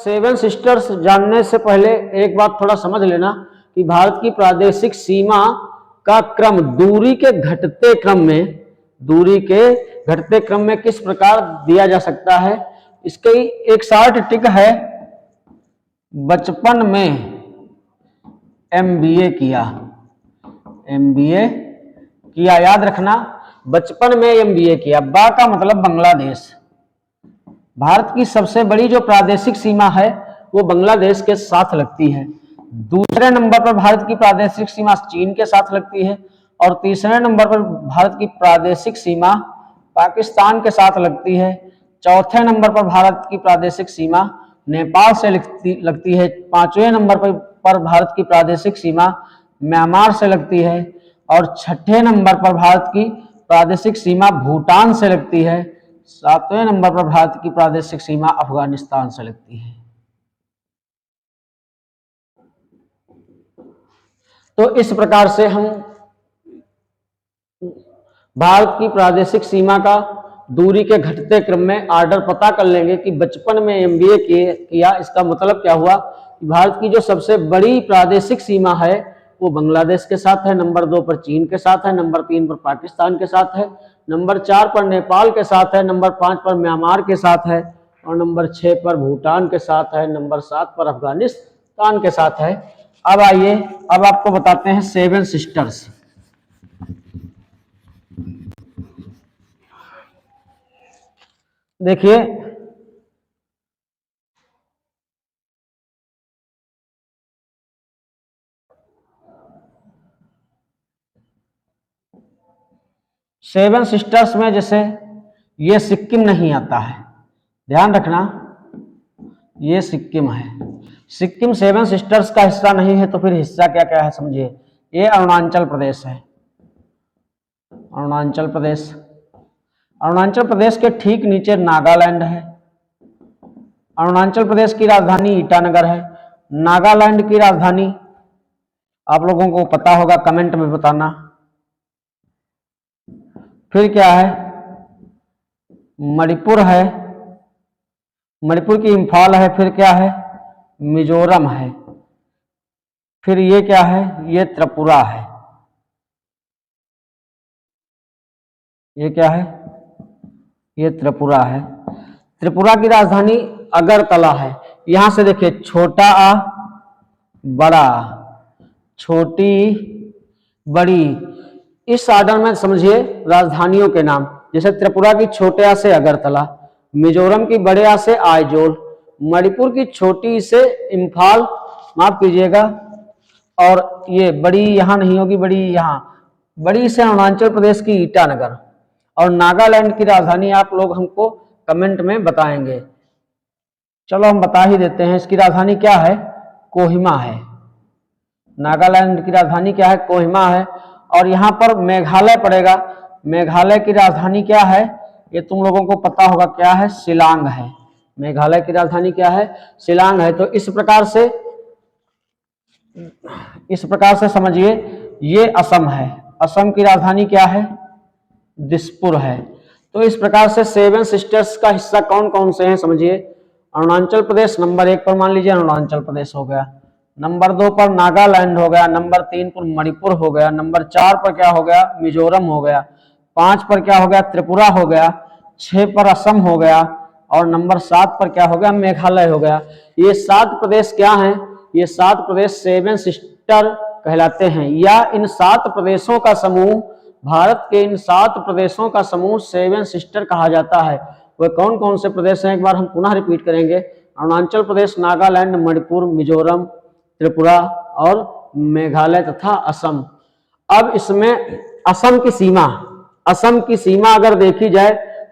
Seven sisters जानने से पहले एक बात थोड़ा समझ लेना कि भारत की प्रादेशिक सीमा का क्रम दूरी के घटते क्रम में किस प्रकार दिया जा सकता है। इसकी एक शॉर्ट ट्रिक है, बचपन में एमबीए किया, याद रखना, बचपन में एमबीए किया। बा का मतलब बांग्लादेश। भारत की सबसे बड़ी जो प्रादेशिक सीमा है वो बांग्लादेश के साथ लगती है। दूसरे नंबर पर भारत की प्रादेशिक सीमा चीन के साथ लगती है और तीसरे नंबर पर भारत की प्रादेशिक सीमा पाकिस्तान के साथ लगती है। चौथे नंबर पर भारत की प्रादेशिक सीमा नेपाल से लगती है। पांचवें नंबर पर भारत की प्रादेशिक सीमा म्यांमार से लगती है और छठे नंबर पर भारत की प्रादेशिक सीमा भूटान से लगती है। सातवें नंबर पर भारत की प्रादेशिक सीमा अफगानिस्तान से लगती है। तो इस प्रकार से हम भारत की प्रादेशिक सीमा का दूरी के घटते क्रम में ऑर्डर पता कर लेंगे कि बचपन में एमबीए किया। इसका मतलब क्या हुआ कि भारत की जो सबसे बड़ी प्रादेशिक सीमा है वो बांग्लादेश के साथ है, नंबर 2 पर चीन के साथ है, नंबर 3 पर पाकिस्तान के साथ है, नंबर 4 पर नेपाल के साथ है, नंबर 5 पर म्यांमार के साथ है और नंबर 6 पर भूटान के साथ है, नंबर 7 पर अफगानिस्तान के साथ है। अब आइए, अब आपको बताते हैं सेवन सिस्टर्स। देखिए, सेवन सिस्टर्स में जैसे ये सिक्किम नहीं आता है, ध्यान रखना, ये सिक्किम है। सिक्किम सेवन सिस्टर्स का हिस्सा नहीं है, तो फिर हिस्सा क्या क्या है समझिए। ये अरुणाचल प्रदेश है, अरुणाचल प्रदेश। अरुणाचल प्रदेश के ठीक नीचे नागालैंड है। अरुणाचल प्रदेश की राजधानी ईटानगर है। नागालैंड की राजधानी आप लोगों को पता होगा, कमेंट में बताना। फिर क्या है, मणिपुर है, मणिपुर की इंफाल है। फिर क्या है, मिजोरम है। फिर ये क्या है, ये त्रिपुरा है। ये क्या है, ये त्रिपुरा है। त्रिपुरा की राजधानी अगरतला है। यहां से देखिए, छोटा आ, बड़ा, छोटी, बड़ी, इस ऑर्डर में समझिए राजधानियों के नाम। जैसे त्रिपुरा की छोटे आ से अगरतला, मिजोरम की बड़े आ से आइजोल, मणिपुर की छोटी से इम्फाल, माफ कीजिएगा, और ये बड़ी यहां नहीं होगी, बड़ी यहां, बड़ी से अरुणाचल प्रदेश की ईटानगर, और नागालैंड की राजधानी आप लोग हमको कमेंट में बताएंगे। चलो हम बता ही देते हैं, इसकी राजधानी क्या है, कोहिमा है। नागालैंड की राजधानी क्या है, कोहिमा है। और यहाँ पर मेघालय पड़ेगा। मेघालय की राजधानी क्या है, ये तुम लोगों को पता होगा, क्या है, शिलांग है। मेघालय की राजधानी क्या है, शिलांग है। तो इस प्रकार से समझिए, ये असम है। असम की राजधानी क्या है, दिसपुर है। तो इस प्रकार से सेवन सिस्टर्स का हिस्सा कौन कौन से हैं समझिए। अरुणाचल प्रदेश नंबर 1 पर मान लीजिए अरुणाचल प्रदेश हो गया, नंबर 2 पर नागालैंड हो गया, नंबर 3 पर मणिपुर हो गया, नंबर 4 पर क्या हो गया, मिजोरम हो गया, 5 पर क्या हो गया, त्रिपुरा हो गया, 6 पर असम हो गया और नंबर 7 पर क्या हो गया, मेघालय हो गया। ये 7 प्रदेश क्या हैं, ये 7 प्रदेश सेवन सिस्टर कहलाते हैं, या इन 7 प्रदेशों का समूह, भारत के इन 7 प्रदेशों का समूह सेवन सिस्टर कहा जाता है। वे कौन कौन से प्रदेश हैं, एक बार हम पुनः रिपीट करेंगे। अरुणाचल प्रदेश, नागालैंड, मणिपुर, मिजोरम, त्रिपुरा और मेघालय तथा असम। अब इसमें असम की सीमा अगर देखी जाए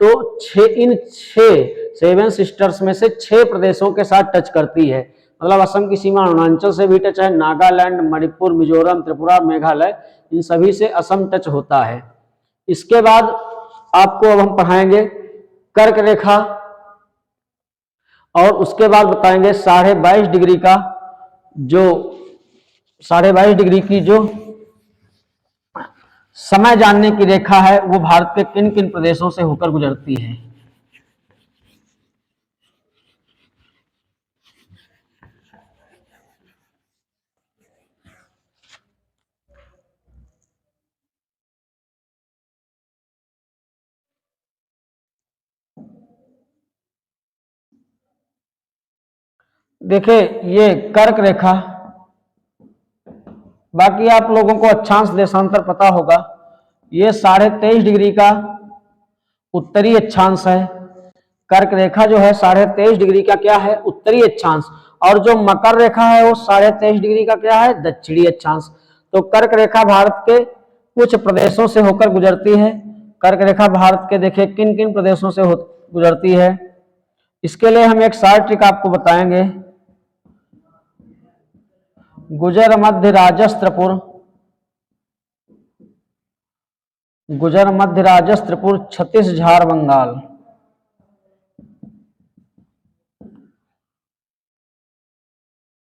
तो इन 6 सेवन सिस्टर्स में से 6 प्रदेशों के साथ टच करती है। मतलब असम की सीमा अरुणाचल से भी टच है, नागालैंड, मणिपुर, मिजोरम, त्रिपुरा, मेघालय, इन सभी से असम टच होता है। इसके बाद आपको अब हम पढ़ाएंगे कर्क रेखा, और उसके बाद बताएंगे 22.5 डिग्री का, जो 22.5 डिग्री की जो समय जानने की रेखा है वो भारत के किन किन प्रदेशों से होकर गुजरती है। देखिए ये कर्क रेखा, बाकी आप लोगों को अक्षांश देशांतर पता होगा। ये 23.5 डिग्री का उत्तरी अक्षांश है। कर्क रेखा जो है 23.5 डिग्री का क्या है, उत्तरी अक्षांश। और जो मकर रेखा है वो 23.5 डिग्री का क्या है, दक्षिणी अक्षांश। तो कर्क रेखा भारत के कुछ प्रदेशों से होकर गुजरती है। कर्क रेखा भारत के देखिए किन किन प्रदेशों से गुजरती है, इसके लिए हम एक शॉर्ट ट्रिक आपको बताएंगे। गुजर मध्य राजस्त्रपुर, गुजर मध्य राजस्त्रपुर, छत्तीस झार बंगाल।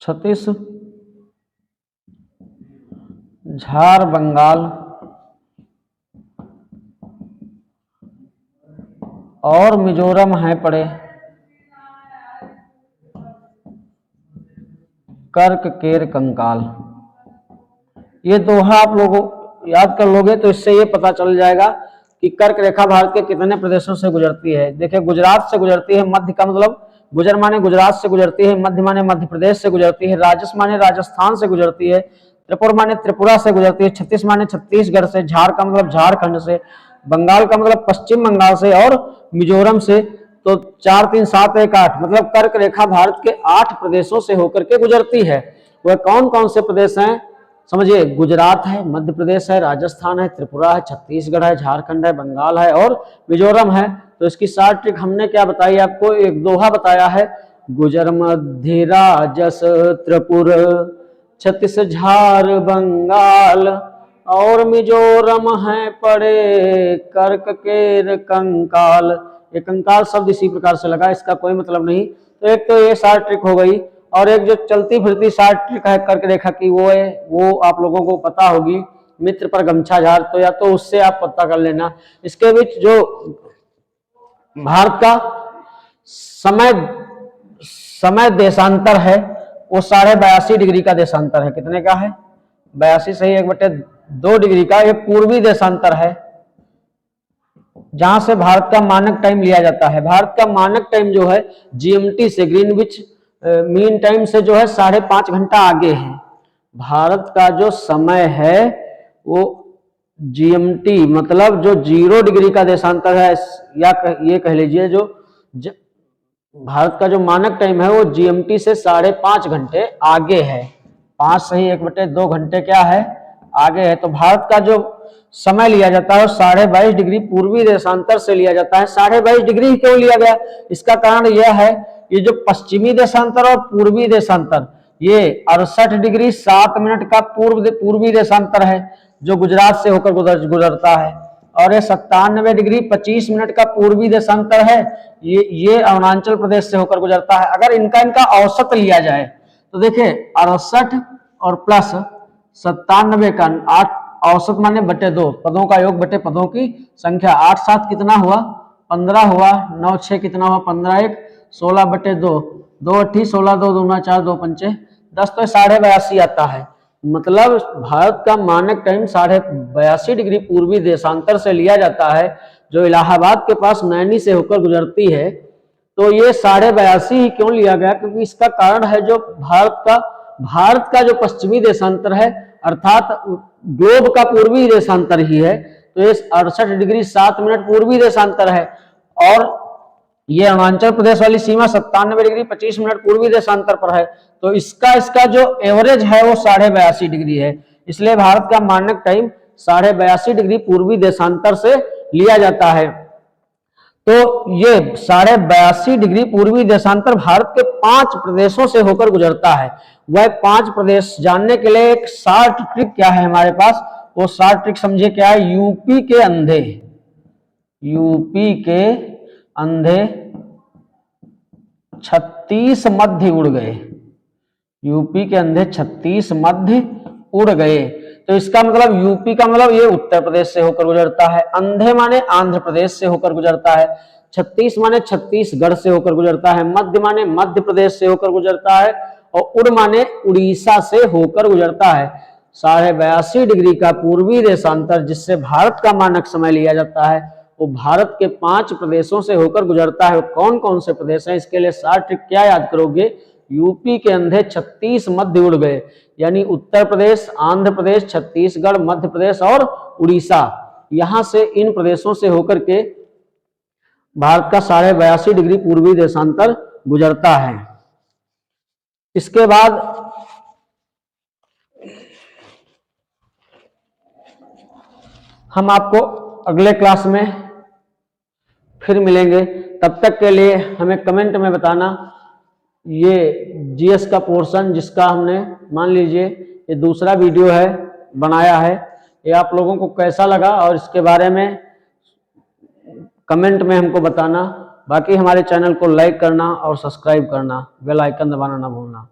छत्तीस झार बंगाल और मिजोरम है पड़े कर्क केर कंकाल। ये दोहा आप लोगों याद कर लोगे तो इससे ये पता चल जाएगा कि कर्क रेखा भारत के कितने प्रदेशों से गुजरती है। देखिए गुजरात से गुजरती है, मध्य का मतलब गुजर माने गुजरात से गुजरती है, मध्य माने मध्य प्रदेश से गुजरती है, राजस्व माने राजस्थान से गुजरती है, त्रिपुरा माने त्रिपुरा से गुजरती है, छत्तीस माने छत्तीसगढ़ से, झार का मतलब झारखंड से, बंगाल का मतलब पश्चिम बंगाल से और मिजोरम से। तो 4 3 7 1 8 मतलब कर्क रेखा भारत के 8 प्रदेशों से होकर के गुजरती है। वह कौन कौन से प्रदेश हैं समझिए, गुजरात है, मध्य प्रदेश है, राजस्थान है, त्रिपुरा है, छत्तीसगढ़ है, झारखंड है, बंगाल है और मिजोरम है। तो इसकी शॉर्ट ट्रिक हमने क्या बताई आपको, एक दोहा बताया है, गुजर मध्य राजस्त्रपुर, छत्तीस झार बंगाल और मिजोरम है पड़े कर्क केर कंकाल। ये कंकाल शब्द इसी प्रकार से लगा, इसका कोई मतलब नहीं। तो एक तो ये शॉर्ट ट्रिक हो गई, और एक जो चलती फिरती शॉर्ट ट्रिक है कर्क रेखा की वो आप लोगों को पता होगी, मित्र पर गमछा झाड़। तो या तो उससे आप पता कर लेना। इसके बीच जो भारत का समय देशांतर है वो 82.5 डिग्री का देशांतर है। कितने का है, 82 सही 1/2 डिग्री का। ये पूर्वी देशांतर है जहां से भारत का मानक टाइम लिया जाता है। भारत का मानक टाइम जो है जीएमटी से, ग्रीनविच मीन टाइम से जो है 5.5 घंटा आगे है। भारत का जो समय है वो जीएमटी मतलब जो 0 डिग्री का देशांतर है, या ये कह लीजिए जो भारत का जो मानक टाइम है वो जीएमटी से 5.5 घंटे आगे है। 5 सही 1/2 घंटे क्या है, आगे है। तो भारत का जो समय लिया जाता है 22.5 डिग्री पूर्वी देशांतर से लिया जाता है। 22.5 डिग्री क्यों लिया गया, इसका कारण यह है, ये जो पश्चिमी देशांतर और पूर्वी देशांतर, ये 68 डिग्री 7 मिनट का पूर्वी देशांतर है जो गुजरात से होकर गुजरता है, और ये 97 डिग्री 25 मिनट का पूर्वी देशांतर है, ये अरुणाचल प्रदेश से होकर गुजरता है। अगर इनका औसत लिया जाए तो देखिए 68 और प्लस 97 का 8 औसत माने बटे 2, पदों का योग बटे पदों की संख्या। 8 7 कितना हुआ 15 हुआ, 9 6 कितना हुआ 15 1 16 बटे 2, 2 8 16 2 दूना 4 2 पंचे 10, तो 82.5 आता है। मतलब भारत का मानक टाइम 82.5 डिग्री पूर्वी देशांतर से लिया जाता है जो इलाहाबाद के पास नैनी से होकर गुजरती है। तो ये 82.5 ही क्यों लिया गया, क्योंकि इसका कारण है जो भारत का जो पश्चिमी देशांतर है अर्थात ग्लोब का पूर्वी देशांतर ही है। तो ये 68 डिग्री 7 मिनट पूर्वी देशांतर है, और ये अरुणाचल प्रदेश वाली सीमा 97 डिग्री 25 मिनट पूर्वी देशांतर पर है। तो इसका जो एवरेज है वो 82.5 डिग्री है। इसलिए भारत का मानक टाइम 82.5 डिग्री पूर्वी देशांतर से लिया जाता है। तो ये 82.5 डिग्री पूर्वी देशांतर भारत के 5 प्रदेशों से होकर गुजरता है। वह 5 प्रदेश जानने के लिए एक शॉर्ट ट्रिक क्या है हमारे पास, वो शॉर्ट ट्रिक समझिए क्या है। यूपी के अंधे 36 मध्य उड़ गए, यूपी के अंधे 36 मध्य उड़ गए। तो इसका मतलब यूपी का मतलब ये उत्तर प्रदेश से होकर गुजरता है, अंधे माने आंध्र प्रदेश से होकर गुजरता है, 36 माने छत्तीसगढ़ से होकर गुजरता है, मध्य माने मध्य प्रदेश से होकर गुजरता है, और उड़ माने उड़ीसा से होकर गुजरता है। 82.5 डिग्री का पूर्वी देशांतर जिससे भारत का मानक समय लिया जाता है वो भारत के 5 प्रदेशों से होकर गुजरता है। कौन कौन से प्रदेश हैं, इसके लिए शॉर्ट ट्रिक क्या याद करोगे, यूपी के अंधे 36 मध्य उड़ गए, यानी उत्तर प्रदेश, आंध्र प्रदेश, छत्तीसगढ़, मध्य प्रदेश और उड़ीसा, यहां से इन प्रदेशों से होकर के भारत का 82.5 डिग्री पूर्वी देशांतर गुजरता है। इसके बाद हम आपको अगले क्लास में फिर मिलेंगे। तब तक के लिए हमें कमेंट में बताना ये जीएस का पोर्शन जिसका हमने मान लीजिए ये दूसरा वीडियो है बनाया है, ये आप लोगों को कैसा लगा और इसके बारे में कमेंट में हमको बताना। बाकी हमारे चैनल को लाइक करना और सब्सक्राइब करना, बेल आइकन दबाना ना भूलना।